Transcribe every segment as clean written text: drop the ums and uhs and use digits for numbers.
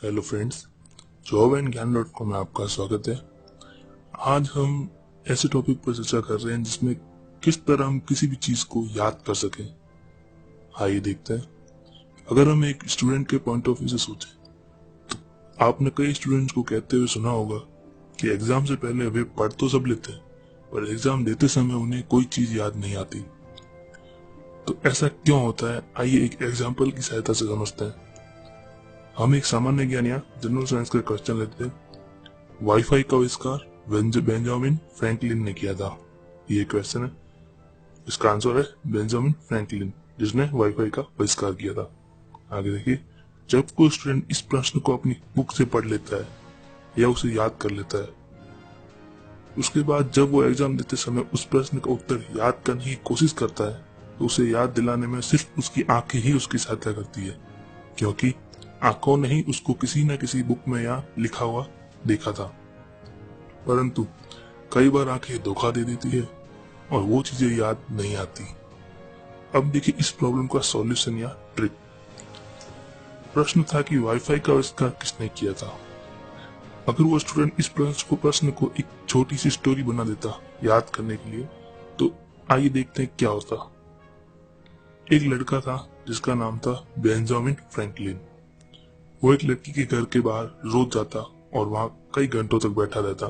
Hello friends, job and ज्ञान .com में आपका स्वागत है। आज हम ऐसे टॉपिक पर चर्चा कर रहे हैं जिसमें किस तरह हम किसी भी चीज को याद कर सकें। आइए देखते हैं। अगर हम एक स्टूडेंट के पॉइंट ऑफ व्यू से सोचें तो आपने कई स्टूडेंट्स को कहते हुए सुना होगा कि एग्जाम से पहले वे पढ़ तो सब लेते हैं पर एग्जाम देते समय उन्हें कोई चीज याद नहीं आती। तो ऐसा क्यों होता है, आइए एक एग्जाम्पल की सहायता से समझते हैं। हम एक सामान्य ज्ञान या जनरल साइंस का क्वेश्चन लेते हैं। वाईफाई का आविष्कार बेंजामिन फ्रैंकलिन ने किया था। ये क्वेश्चन है, इसका आंसर है बेंजामिन फ्रैंकलिन, जिसने वाईफाई का आविष्कार किया था। आगे देखिए, जब कोई स्टूडेंट इस प्रश्न को अपनी बुक से पढ़ लेता है या उसे याद कर लेता है, उसके बाद जब वो एग्जाम देते समय उस प्रश्न का उत्तर याद करने की कोशिश करता है तो उसे याद दिलाने में सिर्फ उसकी आंखें ही उसकी सहायता करती है, क्योंकि आंखों ने ही उसको किसी न किसी बुक में या लिखा हुआ देखा था। परंतु कई बार आंखें धोखा दे देती है और वो चीजें याद नहीं आती। अब देखिए इस प्रॉब्लम का सॉल्यूशन या ट्रिक। प्रश्न था कि वाईफाई का आविष्कार किसने किया था। अगर वो स्टूडेंट इस प्रश्न को एक छोटी सी स्टोरी बना देता याद करने के लिए, तो आइए देखते हैं क्या होता। एक लड़का था जिसका नाम था बेंजामिन फ्रैंकलिन। वो एक लड़की के घर के बाहर रोज जाता और वहां कई घंटों तक बैठा रहता।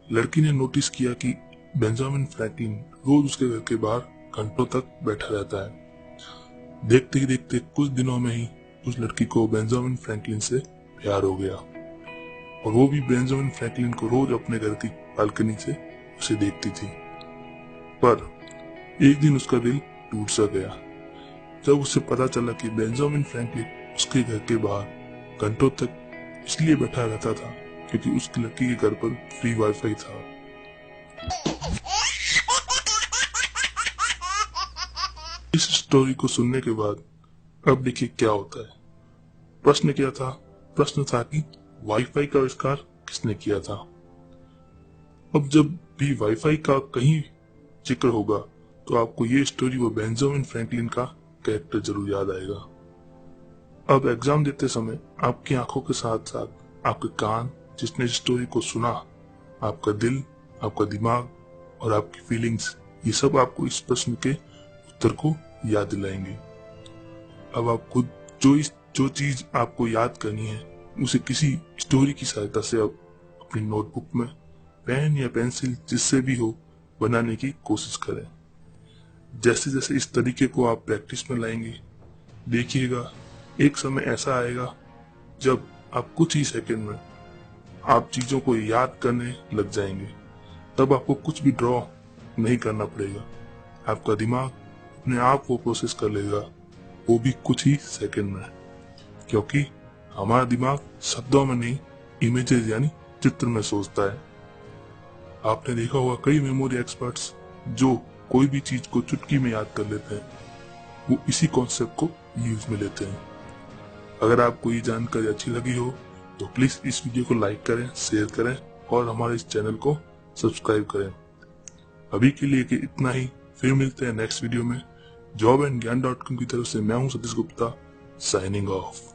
लड़की ने नोटिस किया कि बेंजामिन फ्रैंकलिन रोज उसके घर के बाहर घंटों तक बैठा रहता है। देखते ही देखते कुछ दिनों में ही उस लड़की को बेंजामिन फ्रैंकलिन से प्यार हो गया और वो भी बेंजामिन फ्रैंकलिन को रोज अपने घर की बालकनी से उसे देखती थी। पर एक दिन उसका दिल टूट सा गया जब उसे पता चला कि बेंजामिन फ्रैंकलिन उसके घर के बाहर घंटों तक इसलिए बैठा रहता था क्योंकि उसकी लड़की के घर पर फ्री वाईफाई था। इस स्टोरी को सुनने के बाद अब देखिए क्या होता है। प्रश्न क्या था? प्रश्न था कि वाईफाई का आविष्कार किसने किया था। अब जब भी वाईफाई का कहीं जिक्र होगा तो आपको ये स्टोरी व बेंजामिन फ्रैंकलिन का कैरेक्टर जरूर याद आएगा। अब एग्जाम देते समय आपकी आंखों के साथ साथ आपके कान, जिसने इस स्टोरी को सुना, आपका दिल, आपका दिमाग और आपकी फीलिंग्स, ये सब आपको इस प्रश्न के उत्तर को याद दिलाएंगे। अब आप खुद जो चीज आपको याद करनी है उसे किसी स्टोरी की सहायता से आप अपनी नोटबुक में पेन या पेंसिल जिससे भी हो बनाने की कोशिश करें। जैसे जैसे इस तरीके को आप प्रैक्टिस में लाएंगे, देखिएगा एक समय ऐसा आएगा जब आप कुछ ही सेकंड में आप चीजों को याद करने लग जाएंगे। तब आपको कुछ भी ड्रॉ नहीं करना पड़ेगा, आपका दिमाग अपने आप वो प्रोसेस कर लेगा, वो भी कुछ ही सेकंड में, क्योंकि हमारा दिमाग शब्दों में नहीं, इमेजेस यानी चित्र में सोचता है। आपने देखा होगा कई मेमोरी एक्सपर्ट्स जो कोई भी चीज को चुटकी में याद कर लेते हैं, वो इसी कॉन्सेप्ट को यूज में लेते हैं। अगर आपको ये जानकारी अच्छी लगी हो तो प्लीज इस वीडियो को लाइक करें, शेयर करें और हमारे इस चैनल को सब्सक्राइब करें। अभी के लिए इतना ही, फिर मिलते हैं नेक्स्ट वीडियो में। जॉब एंड ज्ञान .com की तरफ से मैं हूं सतीश गुप्ता, साइनिंग ऑफ।